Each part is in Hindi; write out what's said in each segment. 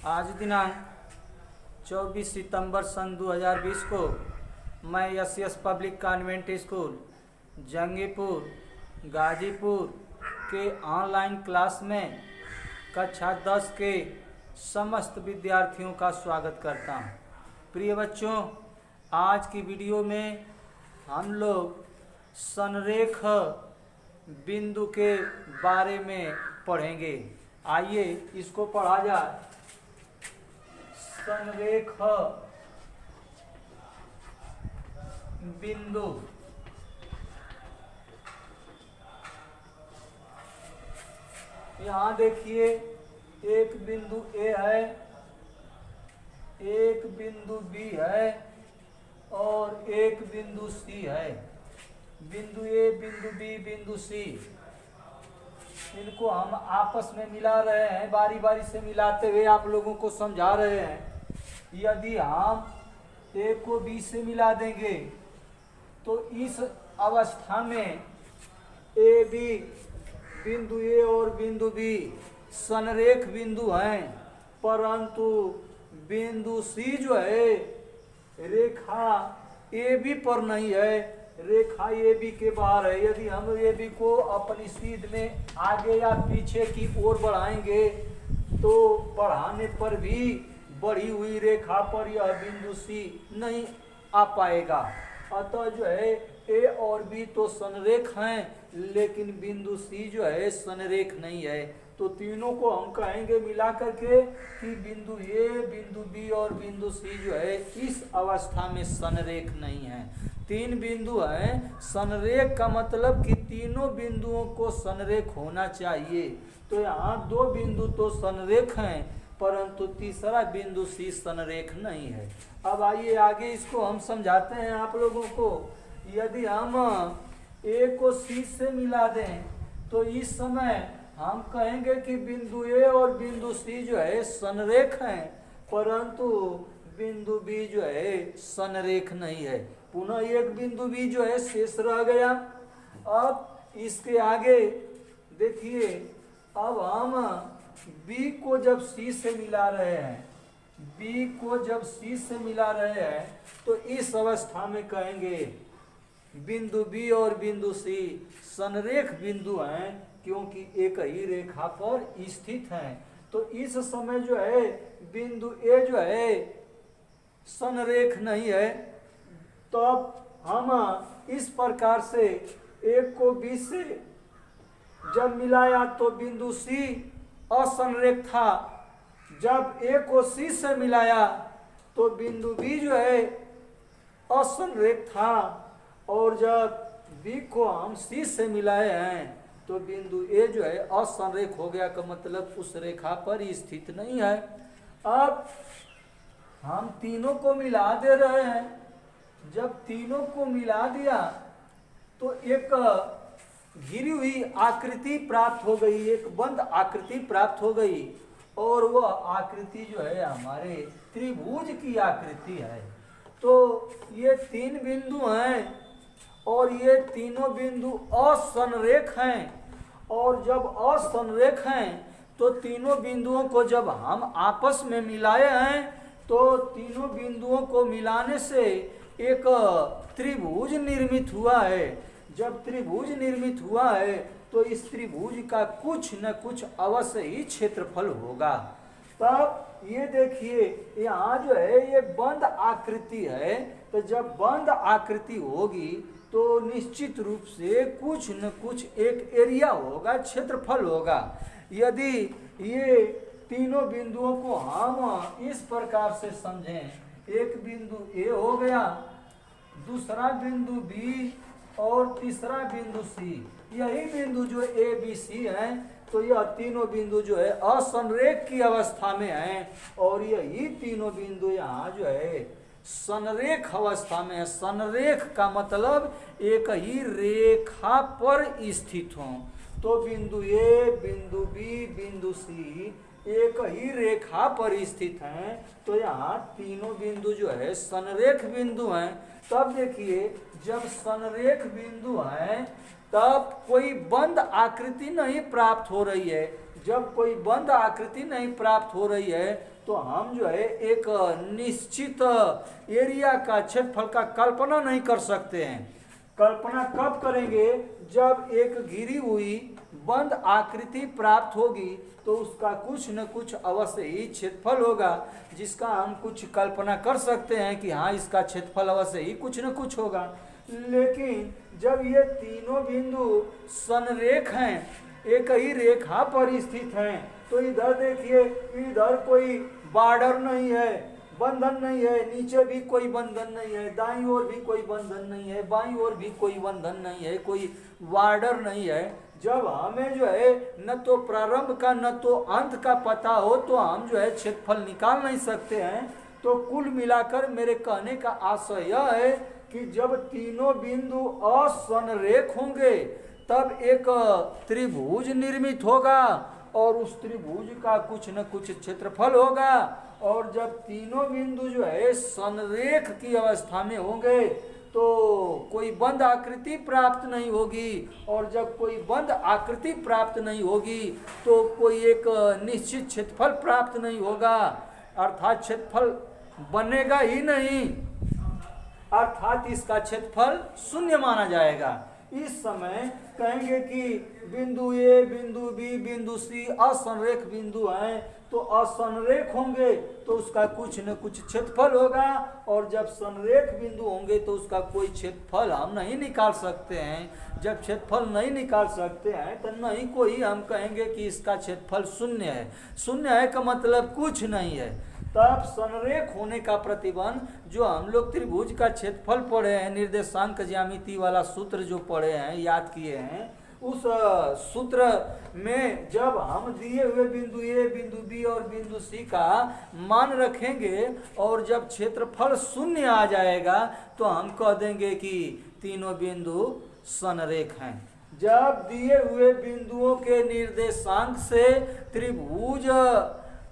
आज दिनांक 24 सितंबर सन 2020 को मैं S public convent school Jangipur Ghazipur के ऑनलाइन क्लास में कक्षा 10 के समस्त विद्यार्थियों का स्वागत करता हूं। प्रिय बच्चों, आज की वीडियो में हम लोग संरेख बिंदु के बारे में पढ़ेंगे। आइए इसको पढ़ा जाए। संरेख बिंदु यहाँ देखिए, एक बिंदु ए है, एक बिंदु बी है और एक बिंदु सी है। बिंदु ए, बिंदु बी, बिंदु सी, इनको हम आपस में मिला रहे हैं। बारी बारी से मिलाते हुए आप लोगों को समझा रहे हैं। यदि हम ए को बी से मिला देंगे तो इस अवस्था में ए बी, बिंदु ए और बिंदु बी संरेख बिंदु हैं, परंतु बिंदु सी जो है रेखा ए बी पर नहीं है, रेखा ए बी के बाहर है। यदि हम ए बी को अपनी सीध में आगे या पीछे की ओर बढ़ाएंगे तो बढ़ाने पर भी बढ़ी हुई रेखा पर यह बिंदु सी नहीं आ पाएगा। अतः जो है ए और बी तो संरेख हैं, लेकिन बिंदु सी जो है संरेख नहीं है। तो तीनों को हम कहेंगे मिला करके कि बिंदु ए, बिंदु बी और बिंदु सी जो है इस अवस्था में संरेख नहीं है। तीन बिंदु हैं। संरेख का मतलब कि तीनों बिंदुओं को संरेख होना चाहिए। तो यहाँ दो बिंदु तो संरेख हैं, परंतु तीसरा बिंदु सी संरेख नहीं है। अब आइए आगे इसको हम समझाते हैं आप लोगों को। यदि हम ए को सी से मिला दें तो इस समय हम कहेंगे कि बिंदु ए और बिंदु सी जो है संरेख हैं, परंतु बिंदु बी जो है संरेख नहीं है। पुनः एक बिंदु बी जो है शेष रह गया। अब इसके आगे देखिए, अब हम बी को जब सी से मिला रहे हैं, बी को जब सी से मिला रहे हैं तो इस अवस्था में कहेंगे बिंदु बी और बिंदु सी संरेख बिंदु हैं, क्योंकि एक ही रेखा पर स्थित हैं। तो इस समय जो है बिंदु ए जो है संरेख नहीं है। तो अब हम इस प्रकार से एक को बी से जब मिलाया तो बिंदु सी असंरेख था। जब ए को सी से मिलाया तो बिंदु बी जो है असंरेख था, और जब बी को हम सी से मिलाए हैं तो बिंदु ए जो है असंरेख हो गया, का मतलब उस रेखा पर स्थित नहीं है। अब हम तीनों को मिला दे रहे हैं। जब तीनों को मिला दिया तो एक घिरी हुई आकृति प्राप्त हो गई, एक बंद आकृति प्राप्त हो गई, और वह आकृति जो है हमारे त्रिभुज की आकृति है। तो ये तीन बिंदु हैं और ये तीनों बिंदु असंरेख हैं, और जब असंरेख हैं तो तीनों बिंदुओं को जब हम आपस में मिलाए हैं तो तीनों बिंदुओं को मिलाने से एक त्रिभुज निर्मित हुआ है। जब त्रिभुज निर्मित हुआ है तो इस त्रिभुज का कुछ न कुछ अवश्य ही क्षेत्रफल होगा। तब ये देखिए, यहाँ जो है ये बंद आकृति है। तो जब बंद आकृति होगी तो निश्चित रूप से कुछ न कुछ एक एरिया होगा, क्षेत्रफल होगा। यदि ये तीनों बिंदुओं को हम इस प्रकार से समझें, एक बिंदु ए हो गया, दूसरा बिंदु बी और तीसरा बिंदु सी, यही बिंदु जो ए बी सी है, तो यह तीनों बिंदु जो है असंरेख की अवस्था में हैं, और यही तीनों बिंदु यहाँ जो है संरेख अवस्था में है। संरेख का मतलब एक ही रेखा पर स्थित हो। तो बिंदु ए, बिंदु बी, बिंदु सी एक ही रेखा पर स्थित हैं, तो यहाँ तीनों बिंदु जो है संरेख बिंदु हैं। तब देखिए, जब संरेख बिंदु हैं तब कोई बंद आकृति नहीं प्राप्त हो रही है। जब कोई बंद आकृति नहीं प्राप्त हो रही है तो हम जो है एक निश्चित एरिया का क्षेत्रफल का कल्पना नहीं कर सकते हैं। कल्पना कब करेंगे? जब एक घिरी हुई बंद आकृति प्राप्त होगी तो उसका कुछ न कुछ अवश्य ही क्षेत्रफल होगा, जिसका हम कुछ कल्पना कर सकते हैं कि हाँ इसका क्षेत्रफल अवश्य ही कुछ न कुछ होगा। लेकिन जब ये तीनों बिंदु संरेख हैं, एक ही रेखा पर स्थित हैं, तो इधर देखिए, इधर कोई बॉर्डर नहीं है, बंधन नहीं है, नीचे भी कोई बंधन नहीं है, दाईं ओर भी कोई बंधन नहीं है, बाईं ओर भी कोई बंधन नहीं है, कोई बॉर्डर नहीं है। जब हमें जो है न तो प्रारंभ का न तो अंत का पता हो तो हम जो है क्षेत्रफल निकाल नहीं सकते हैं। तो कुल मिलाकर मेरे कहने का आशय यह है कि जब तीनों बिंदु असंरेख होंगे तब एक त्रिभुज निर्मित होगा और उस त्रिभुज का कुछ न कुछ क्षेत्रफल होगा। और जब तीनों बिंदु जो है संरेख की अवस्था में होंगे तो कोई बंद आकृति प्राप्त नहीं होगी, और जब कोई बंद आकृति प्राप्त नहीं होगी तो कोई एक निश्चित क्षेत्रफल प्राप्त नहीं होगा, अर्थात क्षेत्रफल बनेगा ही नहीं, अर्थात इसका क्षेत्रफल शून्य माना जाएगा। इस समय कहेंगे कि बिंदु ए, बिंदु बी, बिंदु सी असंरेख बिंदु हैं, तो असंरेख होंगे तो उसका कुछ न कुछ क्षेत्रफल होगा, और जब संरेख बिंदु होंगे तो उसका कोई क्षेत्रफल हम नहीं निकाल सकते हैं। जब क्षेत्रफल नहीं निकाल सकते हैं तो नहीं कोई हम कहेंगे कि इसका क्षेत्रफल शून्य है। शून्य है का मतलब कुछ नहीं है। तब संरेख होने का प्रतिबंध, जो हम लोग त्रिभुज का क्षेत्रफल पढ़े हैं, निर्देशांक ज्यामिति वाला सूत्र जो पढ़े हैं, याद किए हैं, उस सूत्र में जब हम दिए हुए बिंदु ए, बिंदु बी और बिंदु सी का मान रखेंगे और जब क्षेत्रफल शून्य आ जाएगा तो हम कह देंगे कि तीनों बिंदु संरेख हैं। जब दिए हुए बिंदुओं के निर्देशांक से त्रिभुज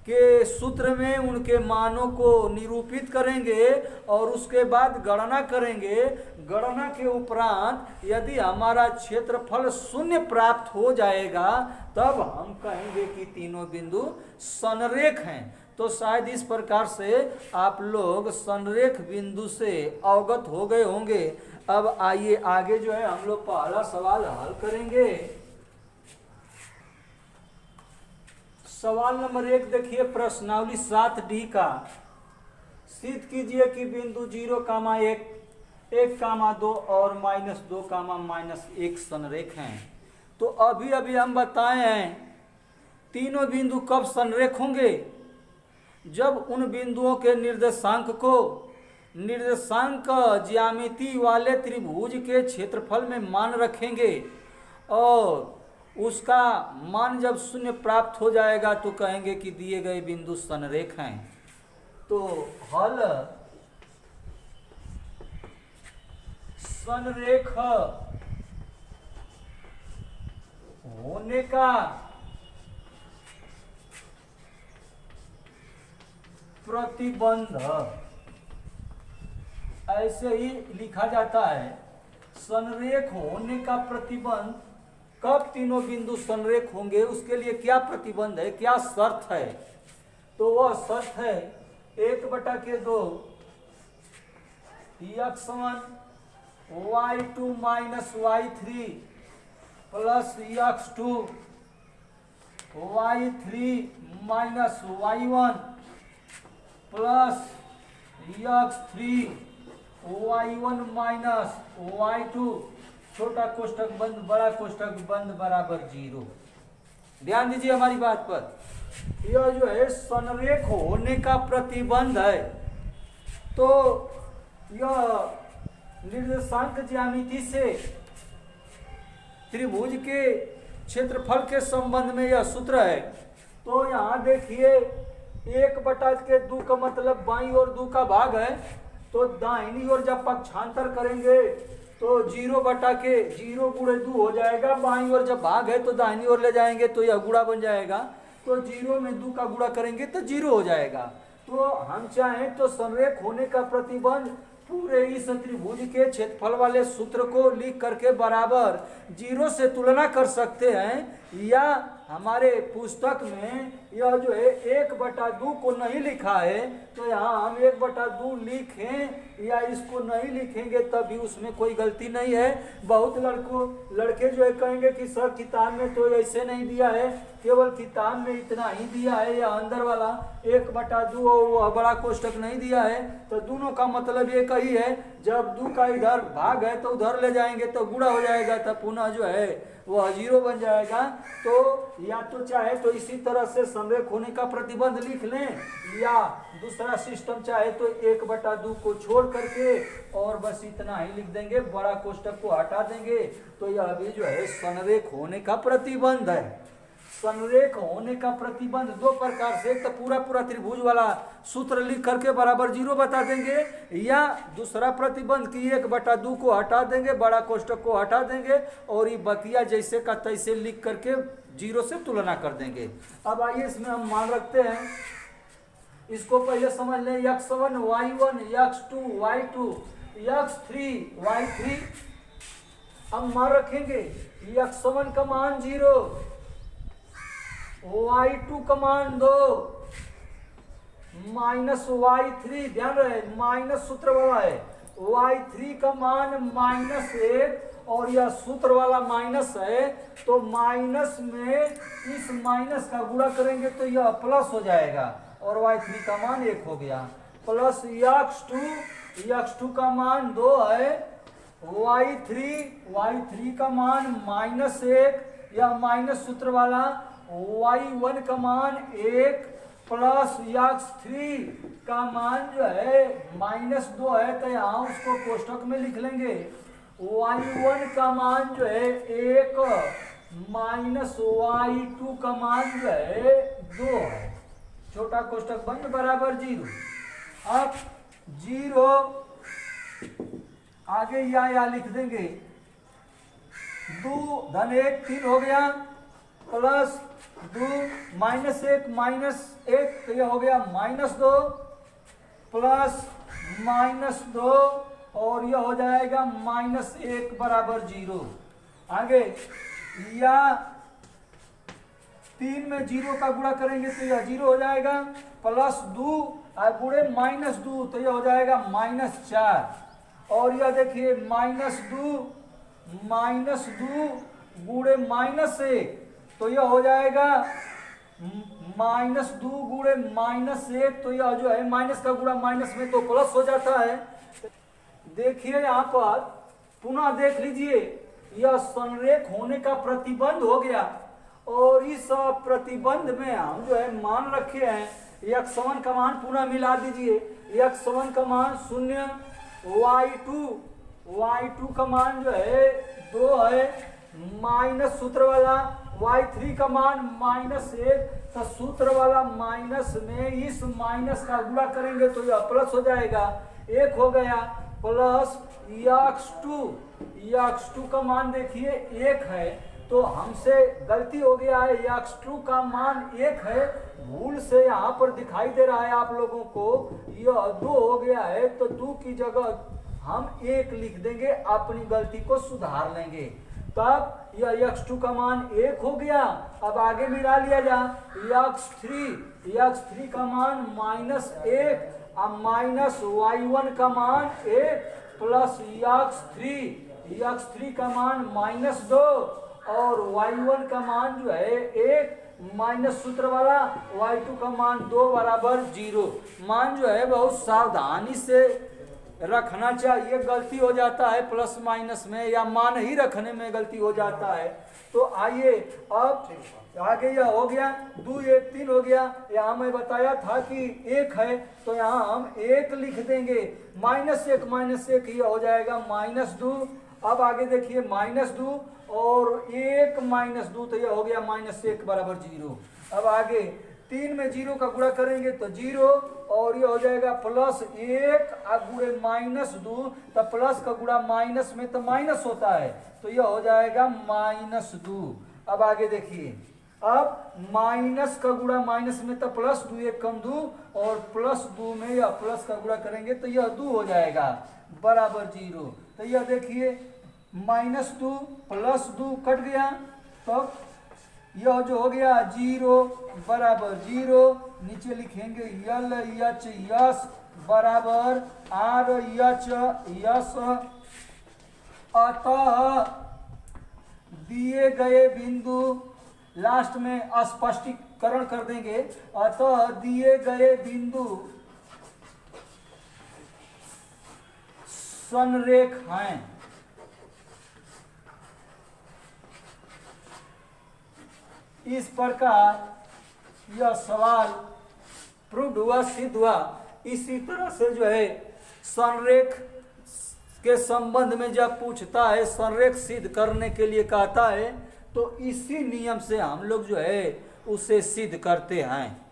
के सूत्र में उनके मानों को निरूपित करेंगे और उसके बाद गणना करेंगे, गणना के उपरांत यदि हमारा क्षेत्रफल शून्य प्राप्त हो जाएगा तब हम कहेंगे कि तीनों बिंदु संरेख हैं। तो शायद इस प्रकार से आप लोग संरेख बिंदु से अवगत हो गए होंगे। अब आइए आगे जो है हम लोग पहला सवाल हल करेंगे। सवाल नंबर 1 देखिए, प्रश्नावली 7D का। सिद्ध कीजिए कि बिंदु 0,1, 1,2 और -2, -1 संरेख हैं। तो अभी अभी हम बताए हैं तीनों बिंदु कब संरेख होंगे? जब उन बिंदुओं के निर्देशांक को निर्देशांक ज्यामिति वाले त्रिभुज के क्षेत्रफल में मान रखेंगे और उसका मान जब शून्य प्राप्त हो जाएगा तो कहेंगे कि दिए गए बिंदु संरेख हैं। तो हल संरेख होने का प्रतिबंध ऐसे ही लिखा जाता है। संरेख होने का प्रतिबंध, कब तीनों बिंदु संरेख होंगे उसके लिए क्या प्रतिबंध है, क्या शर्त है? तो वह शर्त है 1/2 x1 y2 minus y3 plus x2 y3 minus y1 plus x3 y1 minus y2, छोटा कोष्ठक बंद बड़ा कोष्ठक बंद बराबर 0। ध्यान दीजिए हमारी बात पर। यह जो है संरेख होने का प्रतिबंध है। तो यह निर्देशांक ज्यामिति से त्रिभुज के क्षेत्रफल के संबंध में यह सूत्र है। तो यहाँ देखिए 1/2 का मतलब बाईं ओर 2 का भाग है, तो दाहिनी ओर जब पक्षांतर करेंगे तो 0 गुणे 2 हो जाएगा। बाईं ओर जब भाग है तो दाहिनी ओर ले जाएंगे तो यह गुणा बन जाएगा। तो 0 में 2 का गुणा करेंगे तो 0 हो जाएगा। तो हम चाहें तो संरेख होने का प्रतिबंध पूरे इस त्रिभुज के क्षेत्रफल वाले सूत्र को लिख करके बराबर 0 से तुलना कर सकते हैं, या हमारे पुस्तक में यह जो है 1/2 को नहीं लिखा है, तो यहाँ हम 1/2 लिखें या इसको नहीं लिखेंगे तभी उसमें कोई गलती नहीं है। बहुत लड़के जो है कहेंगे कि सर किताब में तो ऐसे नहीं दिया है, केवल किताब में इतना ही दिया है, या अंदर वाला 1/2 और वह बड़ा कोष्टक नहीं दिया है। तो दोनों का मतलब एक ही है, जब 2 का इधर भाग है तो उधर ले जाएंगे तो गुणा हो जाएगा, तब पुनः जो है वह 0 बन जाएगा। तो या तो चाहे तो इसी तरह से संरेख होने का प्रतिबंध लिख लें, या दूसरा सिस्टम चाहे तो 1/2 को छोड़ करके और बस इतना ही लिख देंगे, बड़ा कोष्टक को हटा देंगे। तो यह भी जो है संरेख होने का प्रतिबंध है। संरेख होने का प्रतिबंध 2 प्रकार से, एक तो पूरा त्रिभुज वाला सूत्र लिख करके बराबर 0 बता देंगे, या दूसरा प्रतिबंध कि 1/2 को हटा देंगे, बड़ा कोष्टक को हटा देंगे और ये बकिया जैसे का तैसे लिख करके 0 से तुलना कर देंगे। अब आइए इसमें हम मान रखते हैं, इसको पहले समझ लें। x1 y1 x2 y2 x3 y3। अब मान रखेंगे x1 का मान 0, y2 का मान 2, माइनस y3, ध्यान रहे माइनस सूत्र वाला है, y3 का मान -1 और यह सूत्र वाला माइनस है, तो माइनस में इस माइनस का गुणा करेंगे तो यह प्लस हो जाएगा और y3 का मान 1 हो गया। प्लस x2 का मान 2 है, y3 का मान -1 या माइनस सूत्र वाला, y1 का मान 1 प्लस x3 का मान जो है -2 है, तो यहाँ उसको कोष्टक में लिख लेंगे। y1 का मान जो है 1 माइनस y2 का मान जो है 2 है, छोटा कोष्टक बंद बराबर 0। अब 0 आगे या लिख देंगे, 2 धन 1 3 हो गया, प्लस 2 -1 तो यह हो गया -2 प्लस -2 और यह हो जाएगा -1 बराबर 0। आगे या 3 में 0 का गुणा करेंगे तो यह 0 हो जाएगा, प्लस 2 और गुणे -2 तो यह हो जाएगा -4। और यह देखिए -2 गुणे -1 तो यह हो जाएगा -2 गुणे -1, तो यह जो है माइनस का गुणा माइनस में तो प्लस हो जाता है। देखिए यहाँ पर पुनः देख लीजिए, यह संरेख होने का प्रतिबंध हो गया और इस प्रतिबंध में हम जो है मान रखे हैं x1 का मान पुनः मिला दीजिए, x1 का मान 0, y2 का मान जो है 2 है, माइनस सूत्र वाला y3 का मान -1, तो सूत्र वाला माइनस में इस माइनस का गुणा करेंगे तो यह प्लस हो जाएगा, 1 हो गया, प्लस x2 का मान देखिए 1 है, तो हमसे गलती हो गया है, x2 का मान 1 है, भूल से यहाँ पर दिखाई दे रहा है आप लोगों को यह 2 हो गया है, तो 2 की जगह हम 1 लिख देंगे, अपनी गलती को सुधार लेंगे। तब यह x2 का मान 1 हो गया। अब आगे मिला लिया जा, x3 का मान -1 अब माइनस y1 का मान 1 प्लस x3 का मान -2 और y1 का मान जो है 1 माइनस सूत्र वाला y2 का मान 2 बराबर 0। मान जो है बहुत सावधानी से रखना चाहिए, गलती हो जाता है प्लस माइनस में या मान ही रखने में गलती हो जाता है। तो आइए अब आगे यह हो गया, 2 1 3 हो गया, यहाँ मैं बताया था कि 1 है तो यहाँ हम 1 लिख देंगे, -1 यह हो जाएगा -2। अब आगे देखिए -2 और 1 -2 तो यह हो गया -1 बराबर 0। अब आगे 3 में 0 का गुणा करेंगे तो 0 और ये हो जाएगा +1 गुणे -2, तो प्लस का गुणा माइनस में तो माइनस होता है, तो यह हो जाएगा -2। अब आगे देखिए, अब माइनस का गुणा माइनस में तो +2 1 कम 2 और +2 में या प्लस का गुणा करेंगे तो यह 2 हो जाएगा बराबर 0। तो यह देखिए -2 +2 कट गया, तो यह जो हो गया 0 बराबर 0, नीचे लिखेंगे यल यच यस बराबर आर यच यस। अतः दिए गए बिंदु, लास्ट में स्पष्टीकरण कर देंगे, अतः दिए गए बिंदु संरेख हैं। इस प्रकार यह सवाल प्रूव हुआ, सिद्ध हुआ। इसी तरह से जो है संरेख के संबंध में जब पूछता है, संरेख सिद्ध करने के लिए कहता है, तो इसी नियम से हम लोग जो है उसे सिद्ध करते हैं।